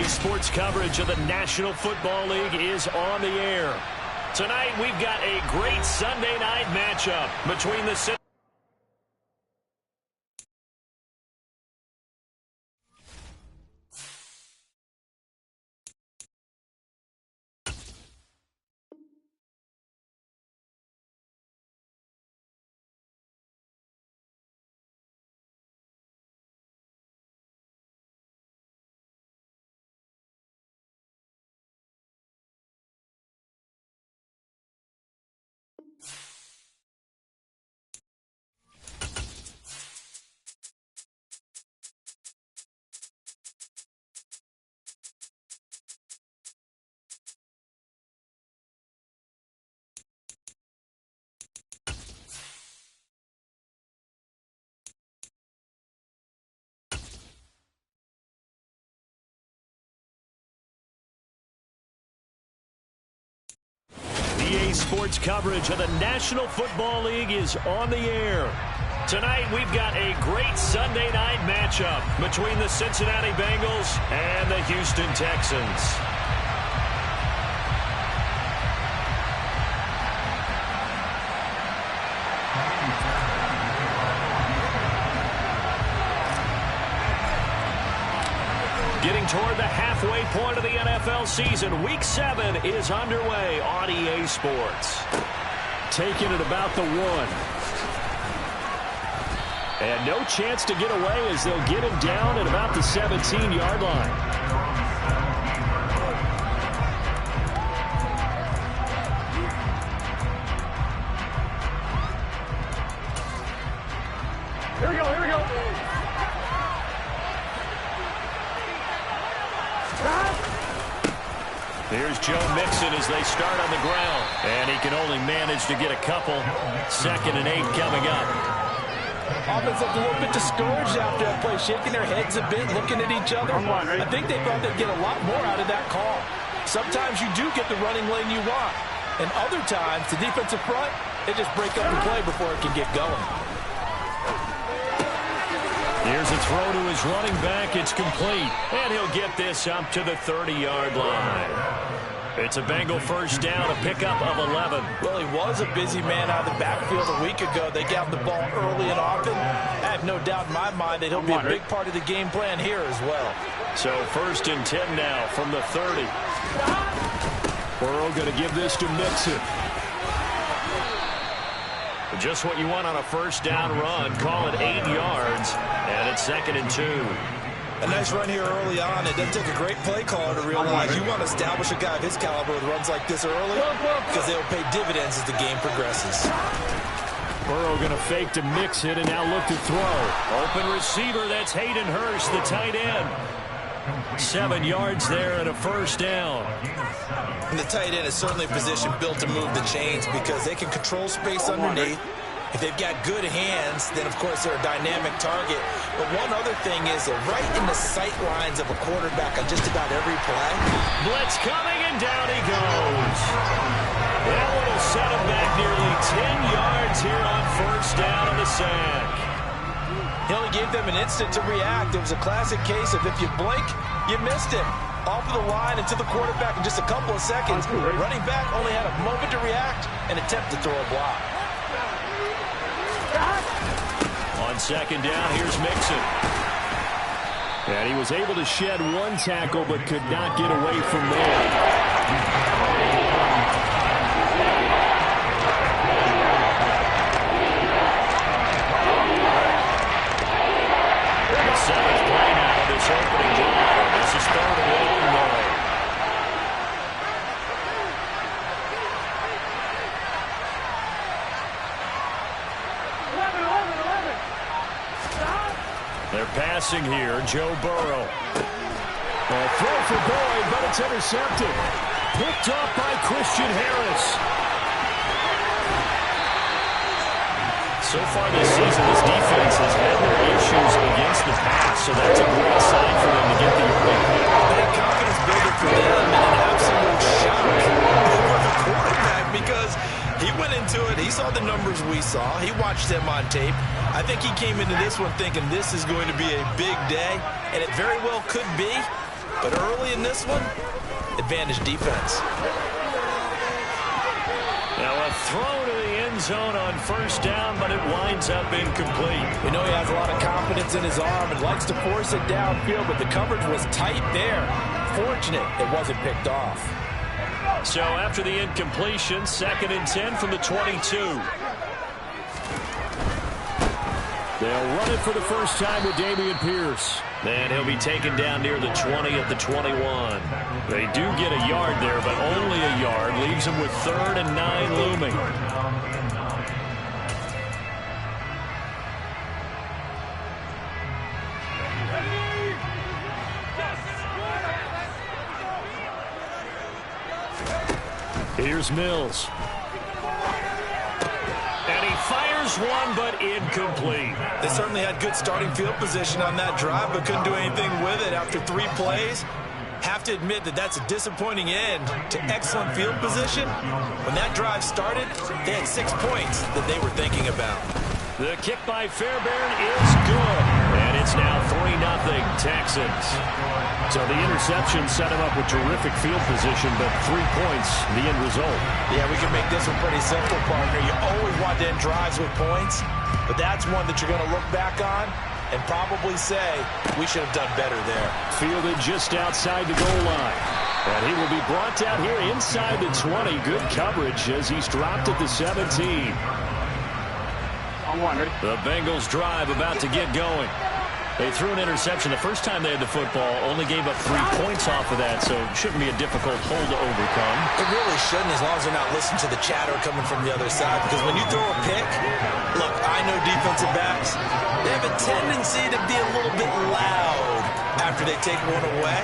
EA Sports coverage of the National Football League is on the air. Tonight, we've got a great Sunday night matchup between the EA Sports coverage of the National Football League is on the air. Tonight, we've got a great Sunday night matchup between the Cincinnati Bengals and the Houston Texans. Getting toward the halfway point of the NFL season, Week 7 is underway on EA Sports. Taking it about the 1. And no chance to get away as they'll get him down at about the 17-yard line. Here we go, here we go. Here's Joe Mixon as they start on the ground. And he can only manage to get a couple. 2nd and 8 coming up. Offense looked a little bit discouraged after that play, shaking their heads a bit, looking at each other. I think they thought they'd get a lot more out of that call. Sometimes you do get the running lane you want. And other times, the defensive front, they just break up the play before it can get going. Here's a throw to his running back. It's complete. And he'll get this up to the 30-yard line. It's a Bengal first down, a pickup of 11. Well, he was a busy man out of the backfield a week ago. They got the ball early and often. I have no doubt in my mind that he'll be a big part of the game plan here as well. So 1st and 10 now from the 30. Burrow going to give this to Mixon. Just what you want on a first down run. Call it 8 yards. And it's 2nd and 2. A nice run here early on. It doesn't take a great play caller to realize you want to establish a guy of his caliber with runs like this early because they'll pay dividends as the game progresses. Burrow going to fake to Mixon and now look to throw. Open receiver, that's Hayden Hurst, the tight end. 7 yards there and a first down. And the tight end is certainly a position built to move the chains because they can control space underneath. If they've got good hands, then, of course, they're a dynamic target. But one other thing is they're right in the sight lines of a quarterback on just about every play. Blitz coming, and down he goes. That one will set him back nearly 10 yards here on first down of the sack. He only gave them an instant to react. It was a classic case of if you blink, you missed him. Off of the line and to the quarterback in just a couple of seconds. Running back only had a moment to react and attempt to throw a block. On 2nd down, here's Mixon. And he was able to shed 1 tackle but could not get away from there. Opening drive. This is 3rd and long though. They're passing here. Joe Burrow. A throw for Boyd, but it's intercepted. Picked off by Christian Harris. So far this season, this defense has had their issues against the pass, so that's a great sign for them to get the early pick. Big confidence builder for them and an absolute shock over the quarterback because he went into it. He saw the numbers we saw. He watched them on tape. I think he came into this one thinking this is going to be a big day, and it very well could be. But early in this one, advantage defense. Now a throw to the end zone on first down, but it winds up incomplete. We know he has a lot of confidence in his arm and likes to force it downfield, but the coverage was tight there. Fortunate it wasn't picked off. So after the incompletion, 2nd and 10 from the 22. They'll run it for the first time with Dameon Pierce. And he'll be taken down near the 20 at the 21. They do get a yard there, but only a yard. Leaves them with 3rd and 9 looming. Here's Mills. And he fires one, but incomplete. They certainly had good starting field position on that drive, but couldn't do anything with it after 3 plays. Have to admit that that's a disappointing end to excellent field position. When that drive started, they had 6 points that they were thinking about. The kick by Fairbairn is good. And it's now 3-0 Texans. So the interception set him up with terrific field position, but 3 points, the end result. Yeah, we can make this one pretty simple, partner. You always want to end drives with points, but that's one that you're going to look back on and probably say, we should have done better there. Fielded just outside the goal line. And he will be brought down here inside the 20. Good coverage as he's dropped at the 17. The Bengals drive about to get going. They threw an interception the first time they had the football, only gave up 3 points off of that, so it shouldn't be a difficult hole to overcome. It really shouldn't, as long as they're not listening to the chatter coming from the other side, because when you throw a pick, look, I know defensive backs, they have a tendency to be a little bit loud after they take one away,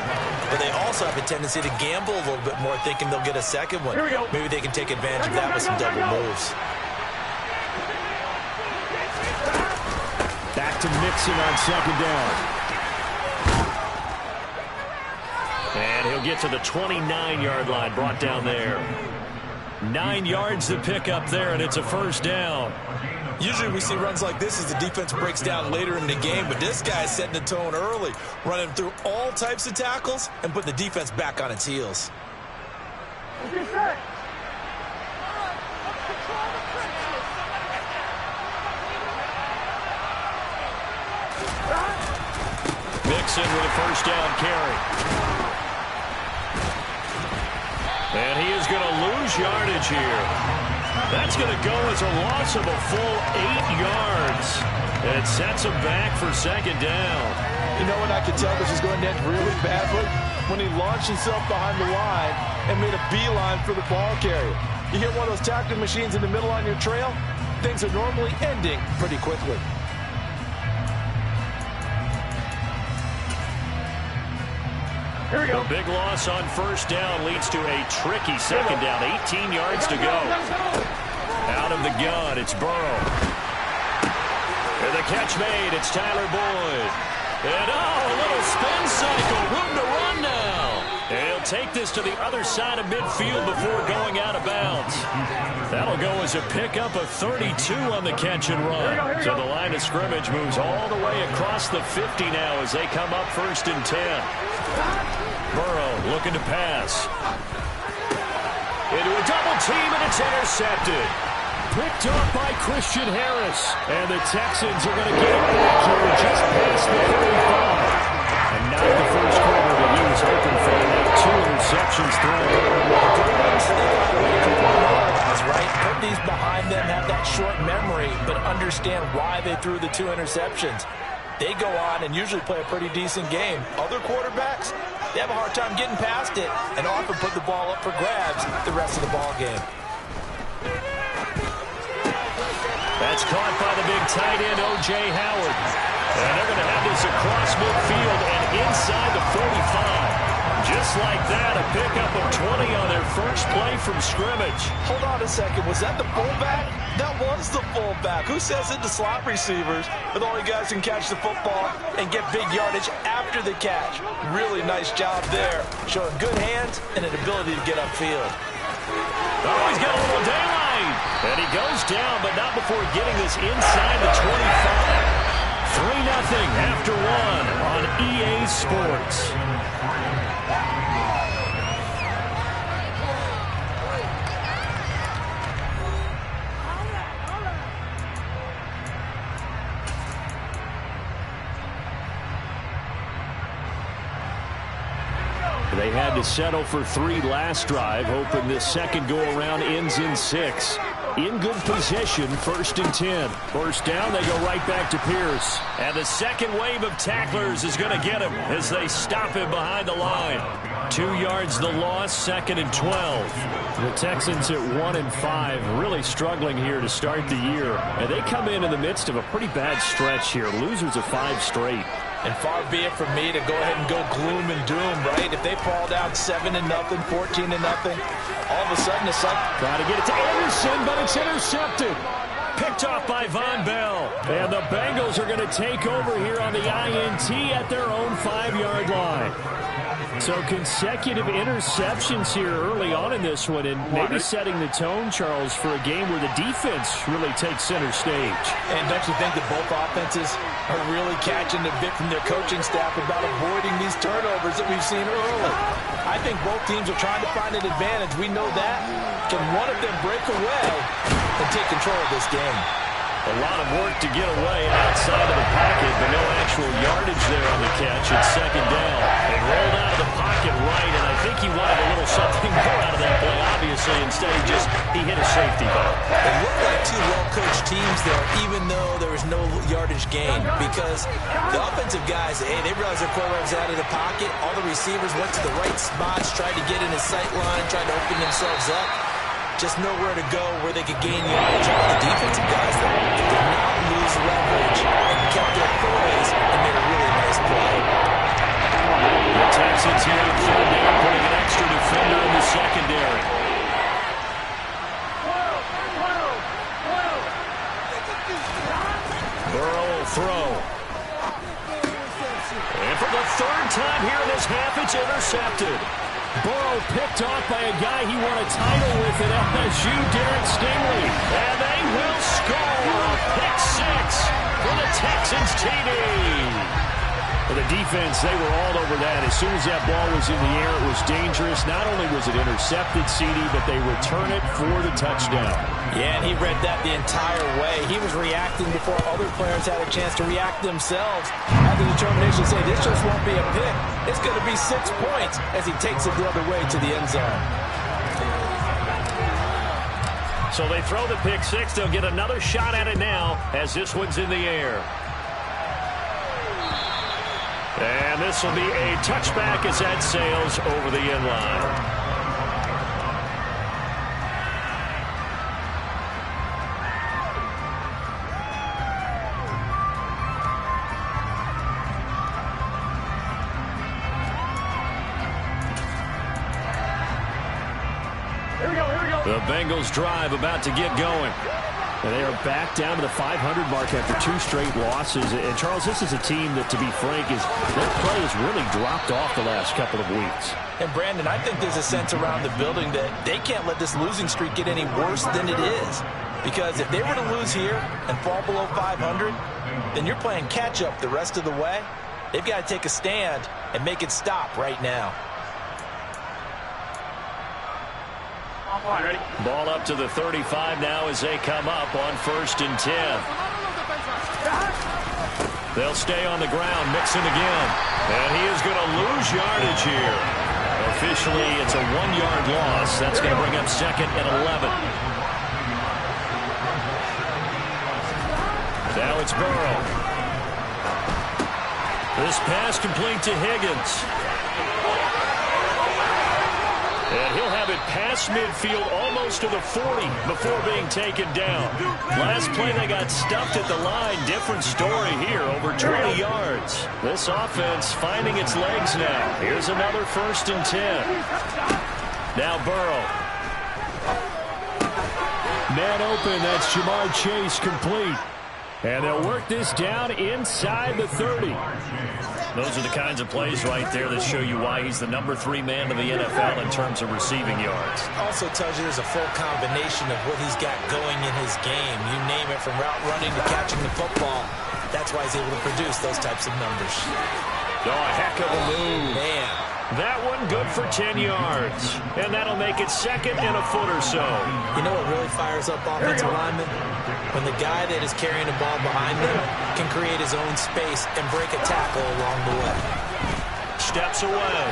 but they also have a tendency to gamble a little bit more, thinking they'll get a second one. Maybe they can take advantage of that with some double moves. Back to Mixon on 2nd down. And he'll get to the 29-yard line, brought down there. 9 yards to pick up there, and it's a first down. Usually we see runs like this as the defense breaks down later in the game, but this guy is setting the tone early, running through all types of tackles and putting the defense back on its heels. Mixon with a first down carry. And he is going to lose yardage here. That's going to go as a loss of a full 8 yards. And it sets him back for 2nd down. You know what, I could tell this is going to end really badly when he launched himself behind the line and made a beeline for the ball carrier. You hit one of those tackling machines in the middle on your trail, things are normally ending pretty quickly. Here we go. The big loss on first down leads to a tricky 2nd down. 18 yards to go. Out of the gun, it's Burrow. And the catch made, it's Tyler Boyd. And a little spin cycle, room to run now. And he'll take this to the other side of midfield before going out of bounds. That'll go as a pickup of 32 on the catch and run. So the line of scrimmage moves all the way across the 50 now as they come up 1st and 10. Burrow looking to pass. Into a double team, and it's intercepted. Picked up by Christian Harris. And the Texans are going to get it back here just past the 35. And not the first quarter that he was hoping for. 2 interceptions thrown. That's right. Put these behind them, have that short memory, but understand why they threw the 2 interceptions. They go on and usually play a pretty decent game. Other quarterbacks, they have a hard time getting past it and often put the ball up for grabs the rest of the ball game. That's caught by the big tight end, O.J. Howard. And they're going to have this across midfield and inside the 45. Just like that, a pickup of 20 on their first play from scrimmage. Hold on a second. Was that the fullback? That was the fullback. Who says it to slot receivers with only guys who can catch the football and get big yardage after the catch? Really nice job there, showing good hands and an ability to get upfield. Oh, he's got a little daylight. And he goes down, but not before getting this inside the 25. 3-0 after 1 on EA Sports. They had to settle for 3 last drive, hoping this second go-around ends in 6. In good position, 1st and 10. First down, they go right back to Pierce. And the second wave of tacklers is going to get him as they stop him behind the line. 2 yards the loss, 2nd and 12. The Texans at 1-5, really struggling here to start the year. And they come in the midst of a pretty bad stretch here. Losers of 5 straight. And far be it from me to go ahead and go gloom and doom, right? If they fall down 7-0, 14-0, all of a sudden it's like... Trying to get it to Anderson, but it's intercepted. Picked off by Von Bell. And the Bengals are going to take over here on the INT at their own 5-yard line. So consecutive interceptions here early on in this one, and maybe setting the tone, Charles, for a game where the defense really takes center stage. And don't you think that both offenses are really catching the bit from their coaching staff about avoiding these turnovers that we've seen early? I think both teams are trying to find an advantage. We know that. Can one of them break away and take control of this game? A lot of work to get away outside of the pocket, but no actual yardage there on the catch. It's 2nd down. They rolled out of the pocket right, and I think he wanted a little something more out of that play, obviously. Instead, he hit a safety ball. It looked like 2 well-coached teams there, even though there was no yardage gain, because the offensive guys, hey, they realized their quarterback was out of the pocket. All the receivers went to the right spots, tried to get in his sight line, tried to open themselves up. Just nowhere to go where they could gain yardage. The defensive guys, though, did not lose leverage and kept their poise and made a really nice play. The Texans here at 3rd down, putting an extra defender in the secondary. Burrow will throw. And for the 3rd time here in this half, it's intercepted. Burrow picked off by a guy he won a title with at LSU, Derek Stingley. And they will score a pick 6 for the Texans TD. For the defense, they were all over that. As soon as that ball was in the air, it was dangerous. Not only was it intercepted, CD, but they return it for the touchdown. Yeah, and he read that the entire way. He was reacting before other players had a chance to react themselves. Had the determination to say, this just won't be a pick. It's going to be 6 points as he takes it the other way to the end zone. So they throw the pick 6. They'll get another shot at it now as this one's in the air. And this will be a touchback as that sails over the end line. The Bengals drive about to get going. And they are back down to the 500 mark after 2 straight losses. And, Charles, this is a team that, to be frank, their play has really dropped off the last couple of weeks. And, Brandon, I think there's a sense around the building that they can't let this losing streak get any worse than it is. Because if they were to lose here and fall below 500, then you're playing catch-up the rest of the way. They've got to take a stand and make it stop right now. Ball up to the 35 now as they come up on 1st and 10. They'll stay on the ground, Mixon again. And he is going to lose yardage here. Officially, it's a 1-yard loss. That's going to bring up 2nd and 11. Now it's Burrow. This pass complete to Higgins. And he'll have it past midfield, almost to the 40 before being taken down. Last play, they got stuffed at the line. Different story here, over 20 yards. This offense finding its legs now. Here's another 1st and 10. Now Burrow. Man open, that's Jamar Chase complete. And they'll work this down inside the 30. Those are the kinds of plays right there that show you why he's the number 3 man in the NFL in terms of receiving yards. Also tells you there's a full combination of what he's got going in his game. You name it, from route running to catching the football. That's why he's able to produce those types of numbers. Oh, a heck of a move. Man. That one good for 10 yards. And that'll make it 2nd and a foot or so. You know what really fires up offensive linemen? When the guy that is carrying the ball behind them can create his own space and break a tackle along the way. Steps away.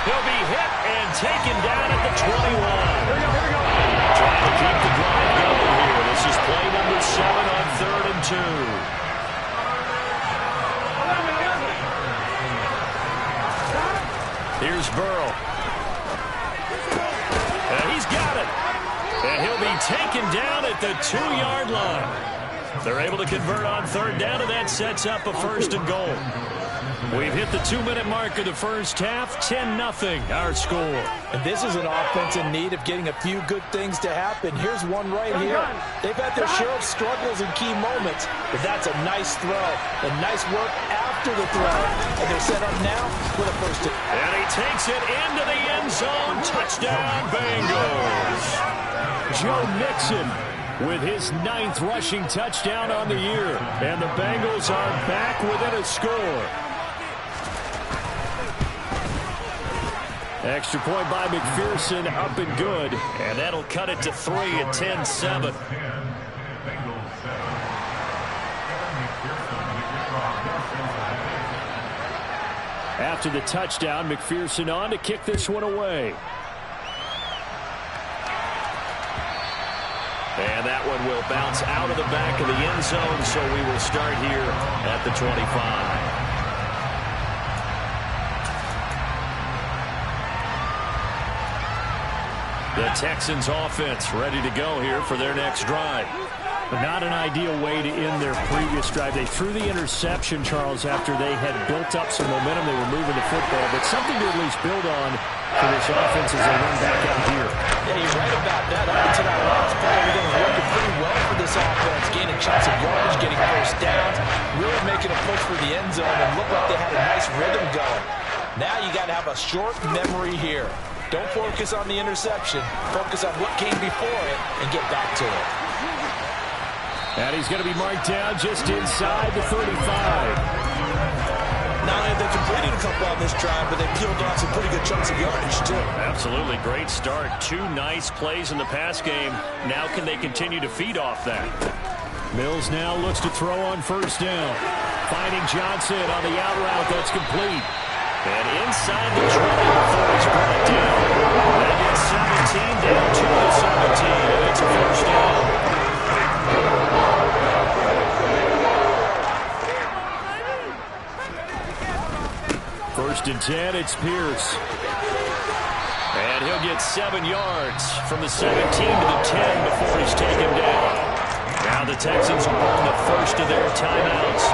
He'll be hit and taken down at the 21. Trying to keep the drive going here. This is play number 7 on 3rd and 2. Here's Burrow. And he's got it. And he'll be taken down at the 2-yard line. They're able to convert on 3rd down, and that sets up a 1st and goal. We've hit the 2-minute mark of the first half. 10-0 our score. And this is an offense in need of getting a few good things to happen. Here's one right here. They've had their share of struggles in key moments, but that's a nice throw. And nice work after the throw. And they're set up now with a 1st and... And he takes it into the end zone. Touchdown, Bengals. Joe Mixon with his 9th rushing touchdown on the year. And the Bengals are back within a score. Extra point by McPherson, up and good. And that'll cut it to 3 at 10-7. After the touchdown, McPherson on to kick this one away. And that one will bounce out of the back of the end zone, so we will start here at the 25. The Texans offense ready to go here for their next drive. But not an ideal way to end their previous drive. They threw the interception, Charles, after they had built up some momentum. They were moving the football, but something to at least build on for this offense as they run back out here. Yeah, you're right about that. Up until that last play, everything was working pretty well for this offense. Gaining chunks of yardage, getting 1st downs, really making a push for the end zone, and looked like they had a nice rhythm going. Now you got to have a short memory here. Don't focus on the interception. Focus on what came before it and get back to it. And he's going to be marked down just inside the 35. Not only have they completed a couple on this drive, but they peeled off some pretty good chunks of yardage, too. Absolutely. Great start. 2 nice plays in the pass game. Now can they continue to feed off that? Mills now looks to throw on 1st down. Finding Johnson on the out route. That's complete. And inside the 20 before he's brought down. That gets 17 down to the 17. And it's a 1st down. 1st and 10, it's Pierce. And he'll get 7 yards from the 17 to the 10 before he's taken down. Now the Texans will burn the 1st of their timeouts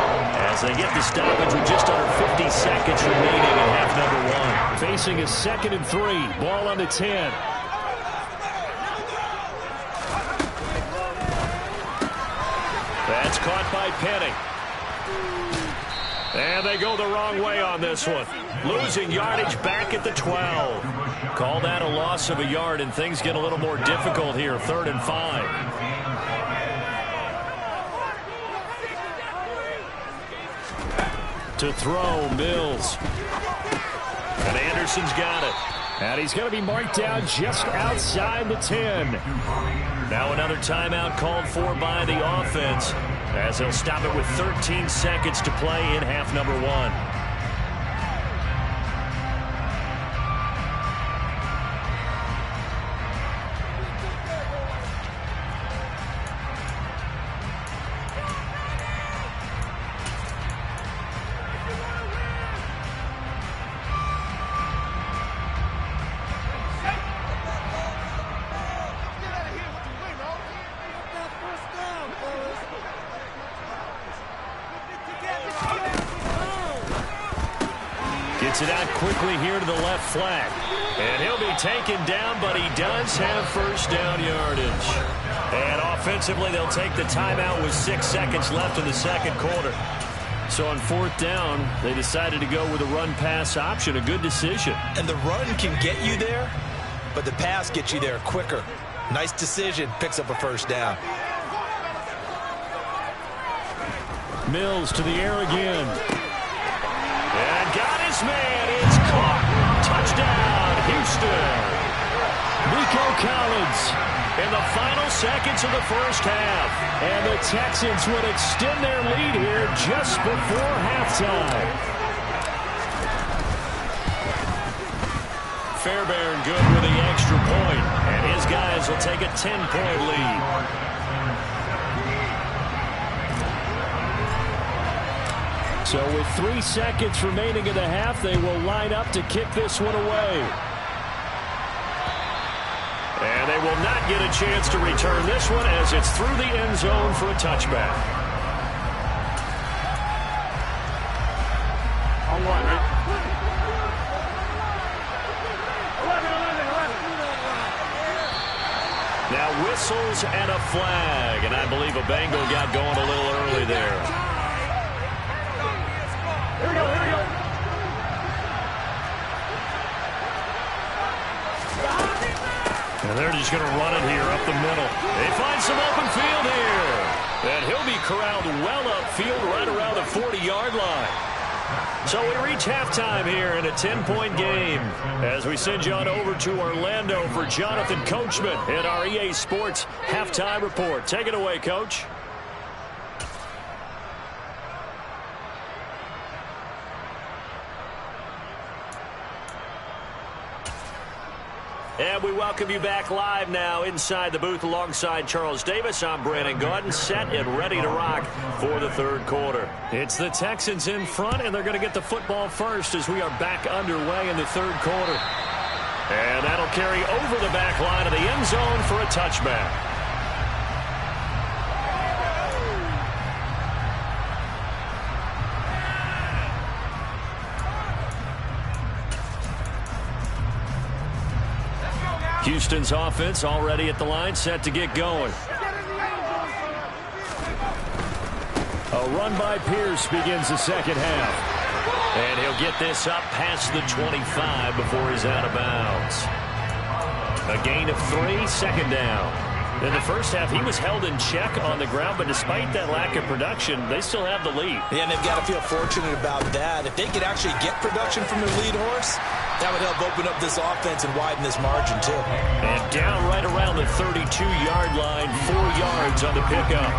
as they get the stoppage with just under 50 seconds remaining in half number 1. Facing a 2nd and 3. Ball on the 10. That's caught by Penny. And they go the wrong way on this one. Losing yardage back at the 12. Call that a loss of a yard, and things get a little more difficult here. 3rd and 5. To throw, Mills. And Anderson's got it. And he's going to be marked down just outside the 10. Now another timeout called for by the offense, as they'll stop it with 13 seconds to play in half number 1. Gets it out quickly here to the left flat. And he'll be taken down, but he does have 1st down yardage. And offensively, they'll take the timeout with 6 seconds left in the 2nd quarter. So on 4th down, they decided to go with a run-pass option. A good decision. And the run can get you there, but the pass gets you there quicker. Nice decision. Picks up a 1st down. Mills to the air again. And got his man. It's caught. Touchdown, Houston. Nico Collins in the final seconds of the 1st half. And the Texans would extend their lead here just before halftime. Fairbairn good with the extra point, and his guys will take a 10-point lead. So with 3 seconds remaining in the half, they will line up to kick this one away. And they will not get a chance to return this one as it's through the end zone for a touchback. On one, right? Now whistles and a flag, and I believe a Bengal got going a little early there. Here we go, here we go. And they're just going to run it here up the middle. They find some open field here. And he'll be corralled well upfield right around the 40-yard line. So we reach halftime here in a 10-point game as we send you on over to Orlando for Jonathan Coachman in our EA Sports Halftime Report. Take it away, Coach. And we welcome you back live now inside the booth alongside Charles Davis. I'm Brandon Gaudin, set and ready to rock for the third quarter. It's the Texans in front, and they're going to get the football first as we are back underway in the third quarter. And that'll carry over the back line of the end zone for a touchback. Houston's offense already at the line, set to get going. A run by Pierce begins the second half. And he'll get this up past the 25 before he's out of bounds. A gain of 3, second down. In the first half, he was held in check on the ground, but despite that lack of production, they still have the lead. Yeah, and they've got to feel fortunate about that. If they could actually get production from their lead horse, that would help open up this offense and widen this margin, too. And down right around the 32-yard line, 4 yards on the pickup.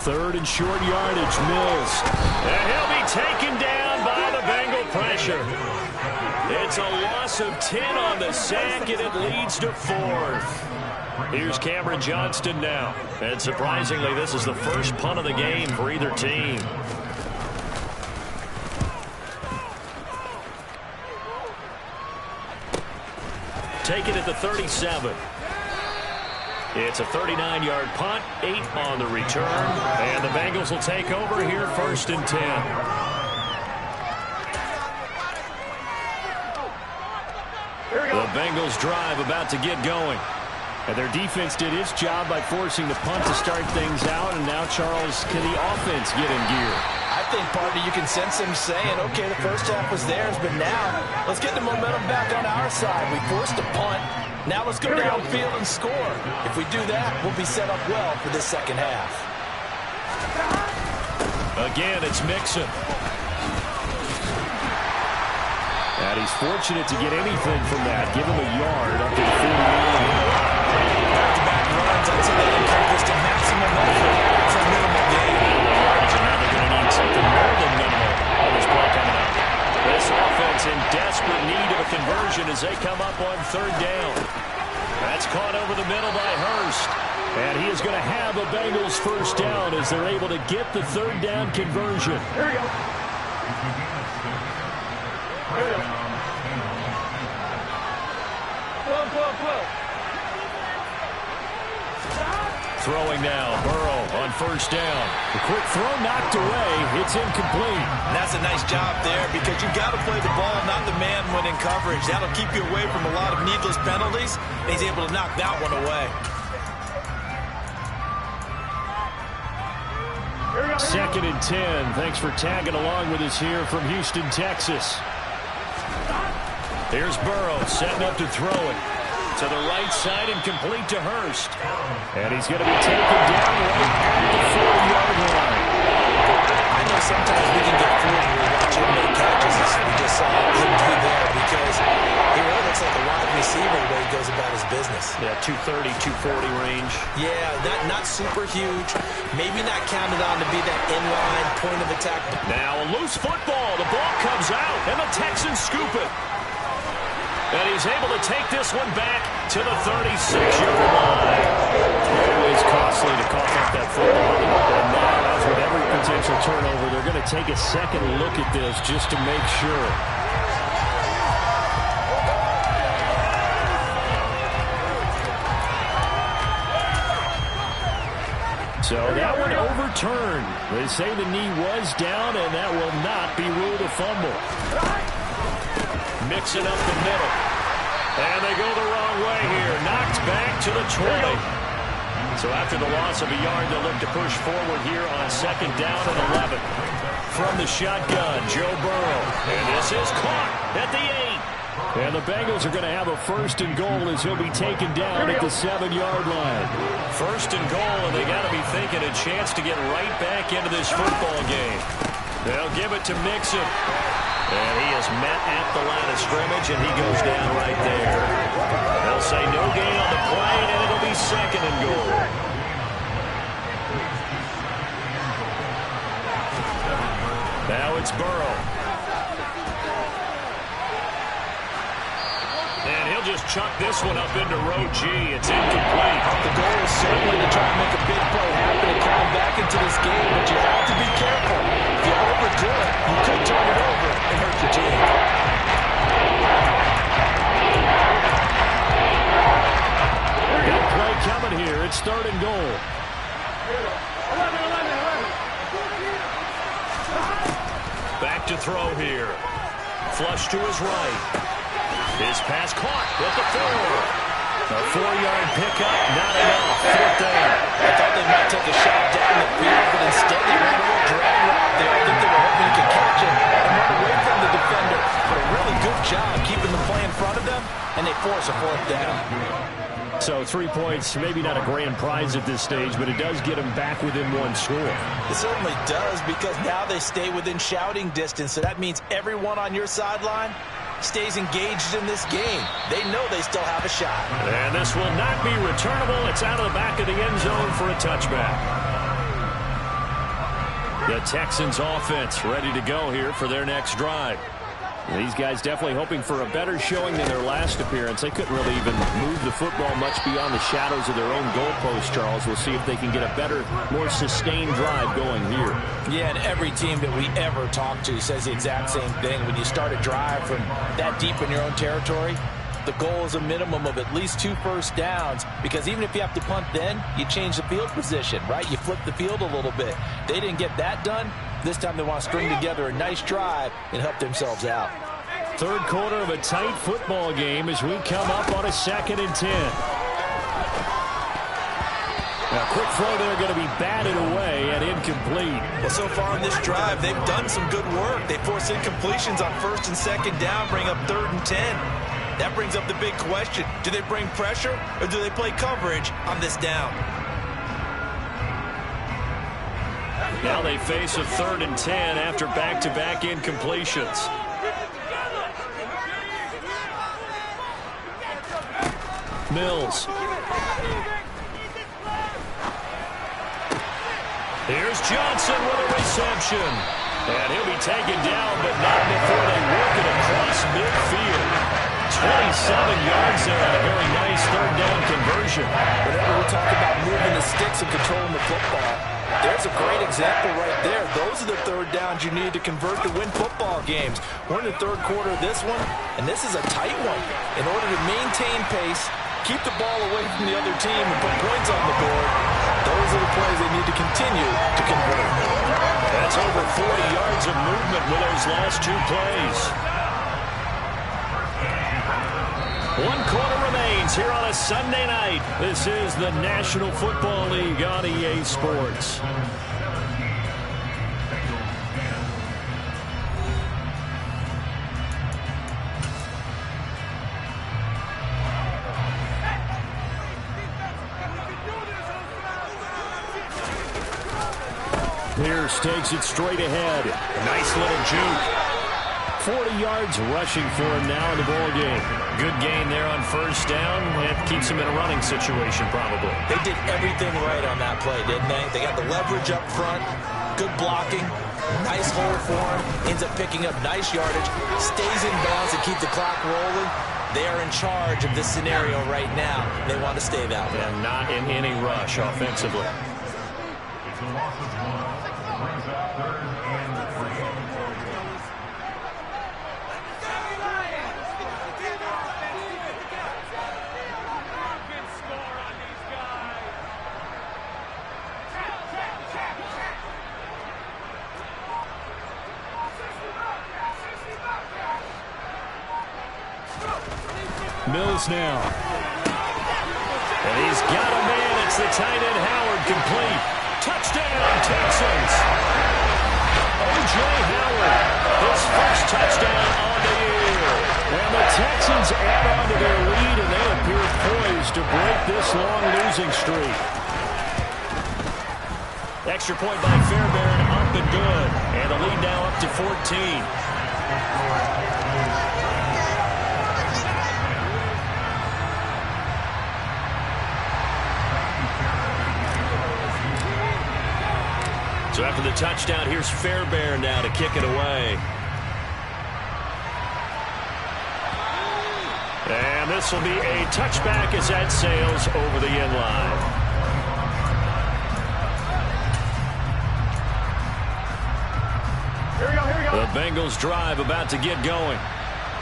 Third and short yardage, Mills. And he'll be taken down by the Bengal pressure. It's a loss of 10 on the sack, and it leads to 4th. Here's Cameron Johnston now. And surprisingly, this is the first punt of the game for either team. Take it at the 37. It's a 39-yard punt, 8 on the return, and the Bengals will take over here first and 10. The Bengals drive about to get going. And their defense did its job by forcing the punt to start things out, and now, Charles, can the offense get in gear? I think, partner, you can sense them saying, okay, the first half was theirs, but now let's get the momentum back on our side. We forced a punt. Now let's go downfield and score. If we do that, we'll be set up well for this second half. Again, it's Mixon. And he's fortunate to get anything from that. Give him a yard up to the 40. Back-to-back runs, I'd say they encompassed a maximum effort for a minimal gain. And now they're going to need something more than minimal on this play coming up. This offense in desperate need of a conversion as they come up on third down. That's caught over the middle by Hurst. And he is going to have a Bengals first down as they're able to get the third down conversion. Here we go. Here we go. Throwing now, Burrow on first down. The quick throw knocked away. It's incomplete. And that's a nice job there because you've got to play the ball, not the man when in coverage. That'll keep you away from a lot of needless penalties. And he's able to knock that one away. Second and 10. Thanks for tagging along with us here from Houston, Texas. Here's Burrow setting up to throw it. To the right side and complete to Hurst. And he's going to be taken down right at the 4-yard line. I know sometimes we can get fooled when we watch him make catches as we just saw him do there because he really looks like a wide receiver the way he goes about his business. Yeah, 230, 240 range. Yeah, not super huge. Maybe not counted on to be that inline point of attack. Now a loose football. The ball comes out, and the Texans scoop it. And he's able to take this one back to the 36-yard line. Always costly to cough up that football. And now, as with every potential turnover, they're going to take a second look at this just to make sure. So that one overturned. They say the knee was down, and that will not be ruled a fumble. Mixing up the middle. And they go the wrong way here. Knocked back to the 20. So after the loss of a yard, they'll look to push forward here on second down and 11. From the shotgun, Joe Burrow. And this is caught at the 8. And the Bengals are going to have a first and goal as he'll be taken down at the 7-yard line. First and goal, and they got to be thinking a chance to get right back into this football game. They'll give it to Mixon. And he is met at the line of scrimmage, and he goes down right there. They'll say no gain on the play, and it'll be second and goal. Now it's Burrow. And he'll just chuck this one up into row G. It's incomplete. The goal is certainly to try to make a big play happen and come back into this game, but you have to be careful. If you overdo it, you could turn it over and hurt your team. Big play coming here. It's third and goal. Back to throw here. Flush to his right. His pass caught at the 4. A 4-yard pickup, not enough. Fourth down. I thought they might take a shot down the field, but instead they ran a little drag route there. I think they were hoping he could catch it and run away from the defender. But a really good job keeping the play in front of them, and they force a fourth down. So 3 points, maybe not a grand prize at this stage, but it does get them back within one score. It certainly does, because now they stay within shouting distance. So that means everyone on your sideline stays engaged in this game. They know they still have a shot. And this will not be returnable. It's out of the back of the end zone for a touchback. The Texans offense ready to go here for their next drive. These guys definitely hoping for a better showing than their last appearance. They couldn't really even move the football much beyond the shadows of their own goalpost, Charles. We'll see if they can get a better, more sustained drive going here. Yeah, and every team that we ever talk to says the exact same thing. When you start a drive from that deep in your own territory, the goal is a minimum of at least 2 first downs, because even if you have to punt then, you change the field position, right? You flip the field a little bit. They didn't get that done. This time they want to string together a nice drive and help themselves out. Third quarter of a tight football game as we come up on a 2nd and 10. Now, quick throw there going to be batted away and incomplete. Well, so far in this drive, they've done some good work. They force incompletions on 1st and 2nd down, bring up 3rd and 10. That brings up the big question. Do they bring pressure or do they play coverage on this down? Now they face a 3rd and 10 after back-to-back incompletions. Mills. Here's Johnson with a reception. And he'll be taken down, but not before they work it across midfield. 27 yards there on a very nice 3rd down conversion. Whenever we talk about moving the sticks and controlling the football, there's a great example right there. Those are the 3rd downs you need to convert to win football games. We're in the 3rd quarter of this one, and this is a tight one. In order to maintain pace, keep the ball away from the other team, and put points on the board, those are the plays they need to continue to convert. That's over 40 yards of movement with those last 2 plays. 1 quarter remains here on a Sunday night. This is the National Football League on EA Sports. Pierce takes it straight ahead. A nice little juke. 40 yards rushing for him now in the ball game. Good gain there on first down. It keeps him in a running situation probably. They did everything right on that play, didn't they? They got the leverage up front, good blocking, nice hole for him, ends up picking up nice yardage, stays in bounds and keep the clock rolling. They are in charge of this scenario right now. They want to stay that way. And not in any rush offensively. Mills now. And he's got a man. It's the tight end Howard, complete. Touchdown, Texans. O.J. Howard, his first touchdown on the year. And the Texans add on to their lead, and they appear poised to break this long losing streak. Extra point by Fairbairn, up and good. And the lead now up to 14. So after the touchdown, here's Fairbairn now to kick it away. And this will be a touchback as that sails over the end line. The Bengals drive about to get going.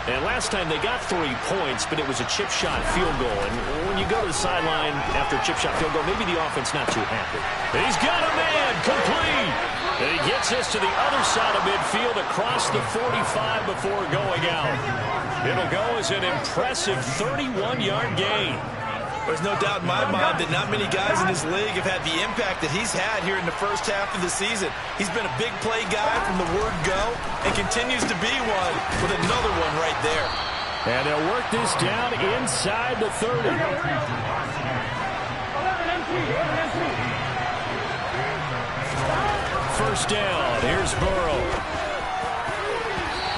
And last time they got 3 points, but it was a chip shot field goal. And when you go to the sideline after a chip shot field goal, maybe the offense not too happy. He's got a man, complete. And he gets this to the other side of midfield across the 45 before going out. It'll go as an impressive 31-yard gain. There's no doubt in my mind that not many guys in this league have had the impact that he's had here in the first half of the season. He's been a big play guy from the word go and continues to be one with another one right there. And they'll work this down inside the 30. First down. Here's Burrow.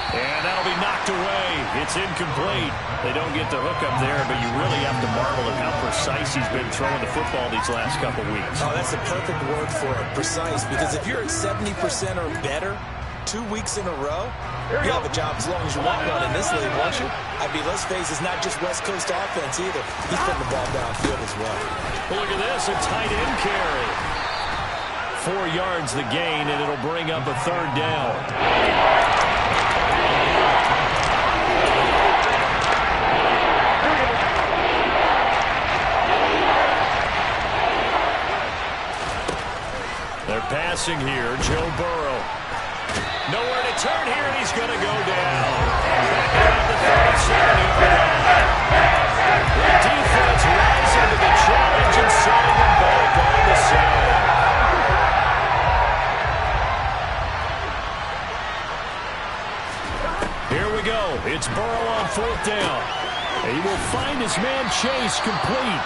And that'll be knocked away. It's incomplete. They don't get the hook up there, but you really have to marvel at how precise he's been throwing the football these last couple weeks. Oh, that's the perfect word for it, precise, because if you're at 70% or better 2 weeks in a row, you have a job as long as you want one in this league, won't you? I mean, let's face it, it's not just West Coast offense either. He's putting the ball downfield as well. Well, look at this, a tight end carry. 4 yards the gain, and it'll bring up a third down. They're passing here. Joe Burrow. Nowhere to turn here, and he's going to go down. Back around the 37-yard line. The defense rising to the challenge and setting him back on the side. Here we go. It's Burrow on 4th down. And he will find his man Chase complete.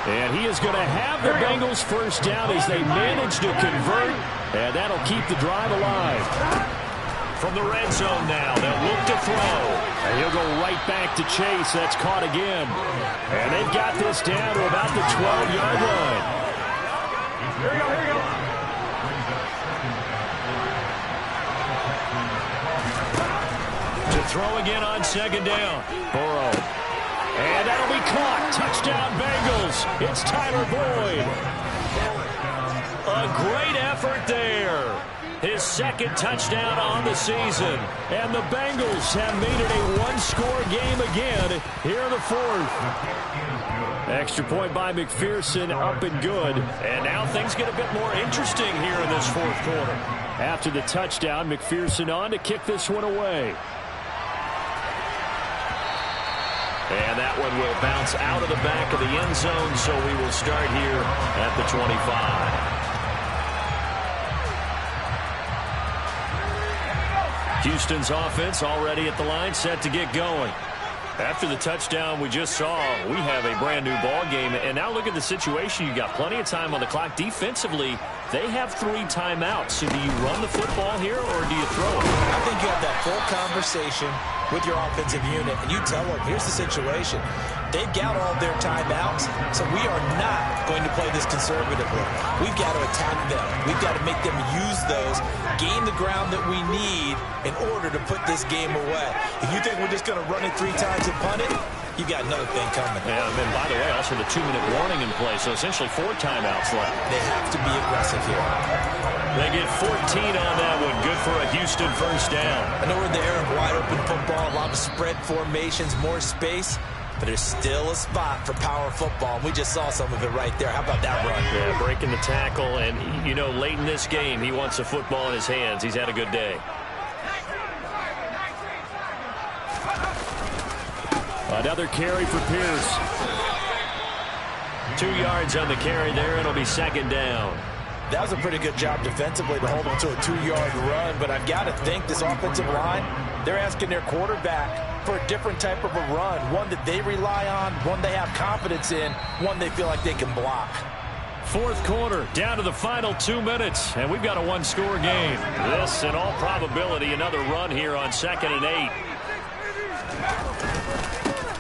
And he is going to have the Bengals first down as they manage to convert. And that'll keep the drive alive. From the red zone now, they'll look to throw. And he'll go right back to Chase. That's caught again. And they've got this down to about the 12-yard line. Here we go, here we go. To throw again on 2nd down. Burrow. And that'll be caught. Touchdown, Bengals. It's Tyler Boyd. A great effort there. His 2nd touchdown on the season. And the Bengals have made it a one-score game again here in the 4th. Extra point by McPherson, up and good. And now things get a bit more interesting here in this 4th quarter. After the touchdown, McPherson on to kick this one away. And that one will bounce out of the back of the end zone, so we will start here at the 25. Houston's offense already at the line, set to get going. After the touchdown we just saw, we have a brand new ball game. And now look at the situation. You got plenty of time on the clock. Defensively, they have 3 timeouts. So do you run the football here or do you throw it? I think you have that full conversation with your offensive unit, and you tell them, here's the situation. They've got all their timeouts, so we are not going to play this conservatively. We've got to attack them. We've got to make them use those, gain the ground that we need in order to put this game away. If you think we're just going to run it 3 times and punt it, you've got another thing coming. Yeah, and then, by the way, also the 2-minute warning in play, so essentially 4 timeouts left. They have to be aggressive here. They get 14 on that one. Good for a Houston first down. I know we're in the era of wide-open football, a lot of spread formations, more space, but there's still a spot for power football, and we just saw some of it right there. How about that run? Yeah, breaking the tackle, and, you know, late in this game, he wants the football in his hands. He's had a good day. Another carry for Pierce. 2 yards on the carry there. It'll be second down. That was a pretty good job defensively to hold them to a 2-yard run, but I've got to think this offensive line, they're asking their quarterback for a different type of a run, one that they rely on, one they have confidence in, one they feel like they can block. Fourth quarter, down to the final 2 minutes, and we've got a 1-score game. This, in all probability, another run here on 2nd and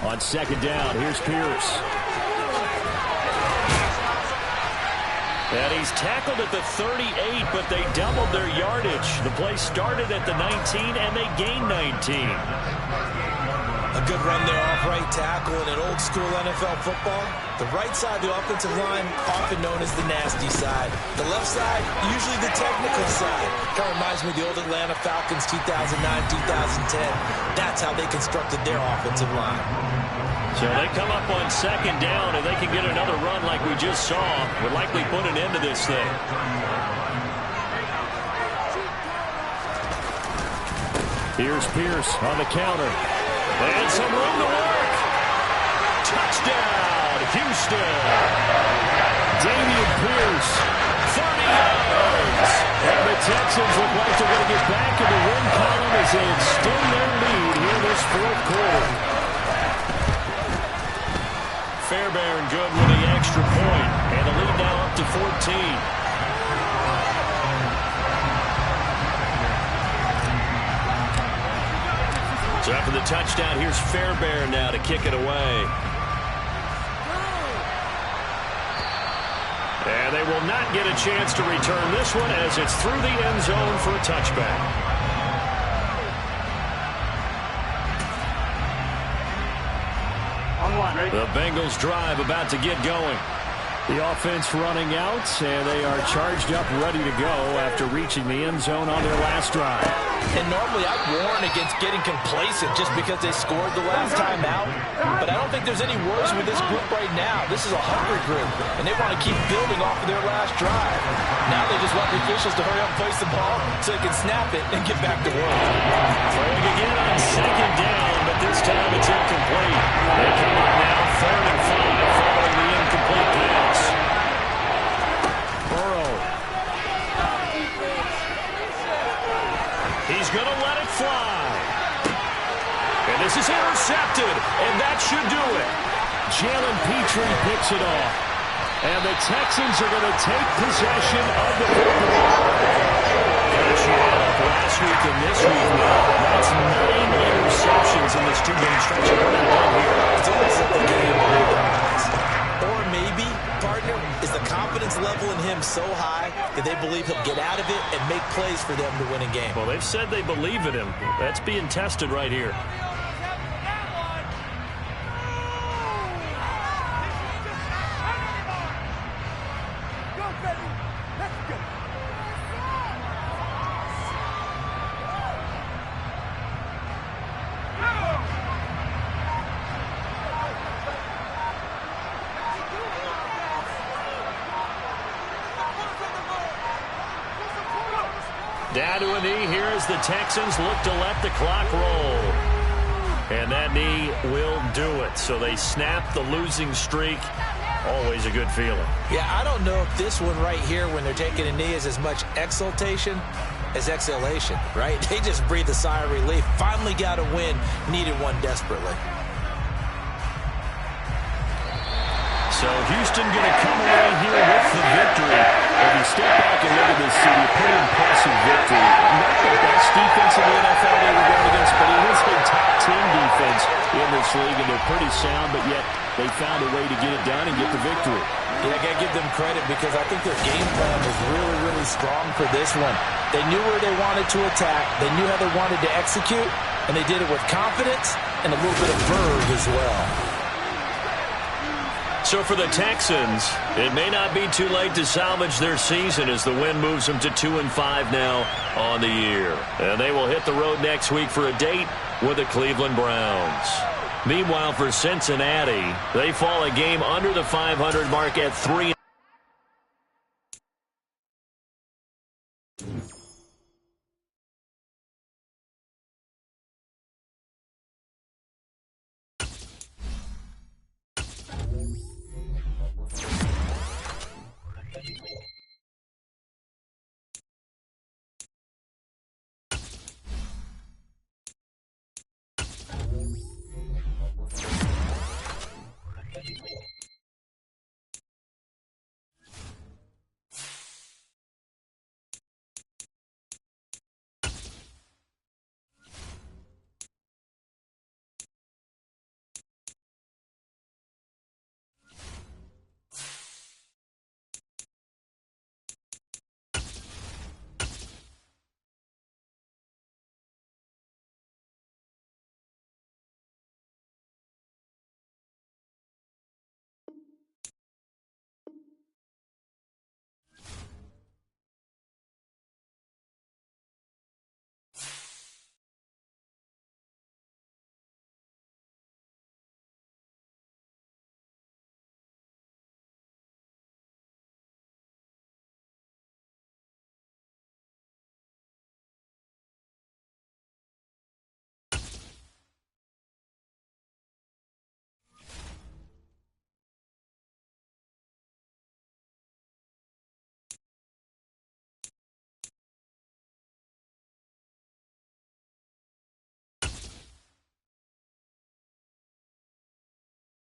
8. On second down, here's Pierce. And he's tackled at the 38, but they doubled their yardage. The play started at the 19, and they gained 19. A good run there off right tackle in an old-school NFL football. The right side of the offensive line, often known as the nasty side. The left side, usually the technical side. Kind of reminds me of the old Atlanta Falcons 2009-2010. That's how they constructed their offensive line. So they come up on second down, and they can get another run like we just saw. Would likely put an end to this thing. Here's Pierce on the counter. And some room to work. Touchdown, Houston. Dameon Pierce, 30 yards. And the Texans look like they're going to get back in the win column as they extend their lead here this fourth quarter. Fairbairn good with the extra point, and the lead now up to 14. So after the touchdown, here's Fairbairn now to kick it away. And they will not get a chance to return this one as it's through the end zone for a touchback. The Bengals drive about to get going. The offense running out, and they are charged up, ready to go after reaching the end zone on their last drive. And normally I'd warn against getting complacent just because they scored the last time out. But I don't think there's any worries with this group right now. This is a hungry group, and they want to keep building off of their last drive. Now they just want the officials to hurry up and place the ball so they can snap it and get back to work. Throwing again on second down, but this time it's incomplete. They come up now 3rd and 5 following the incomplete pass. Burrow. He's going to let it fly. And this is intercepted, and that should do it. Jalen Petrie picks it off. And the Texans are going to take possession of the football. Gosh, you add up last week and this week now. That's 9 interceptions in this 2-game stretch. We're not done here. It's almost like they can't even believe their eyes. Or maybe, partner, is the confidence level in him so high that they believe he'll get out of it and make plays for them to win a game. Well, they've said they believe in him. That's being tested right here. Down to a knee here as the Texans look to let the clock roll. And that knee will do it. So they snap the losing streak. Always a good feeling. Yeah, I don't know if this one right here when they're taking a knee is as much exultation as exhalation, right? They just breathe a sigh of relief. Finally got a win. Needed one desperately. So Houston going to come away here with the victory. If you step back and look at this city, pretty impressive victory. Not the best defense in the NFL they were this league, and they're pretty sound, but yet they found a way to get it done and get the victory. Yeah, I got to give them credit because I think their game plan was really, really strong for this one. They knew where they wanted to attack. They knew how they wanted to execute, and they did it with confidence and a little bit of verve as well. So for the Texans, it may not be too late to salvage their season as the win moves them to 2-5 now on the year. And they will hit the road next week for a date with the Cleveland Browns. Meanwhile, for Cincinnati, they fall a game under the 500 mark at 3.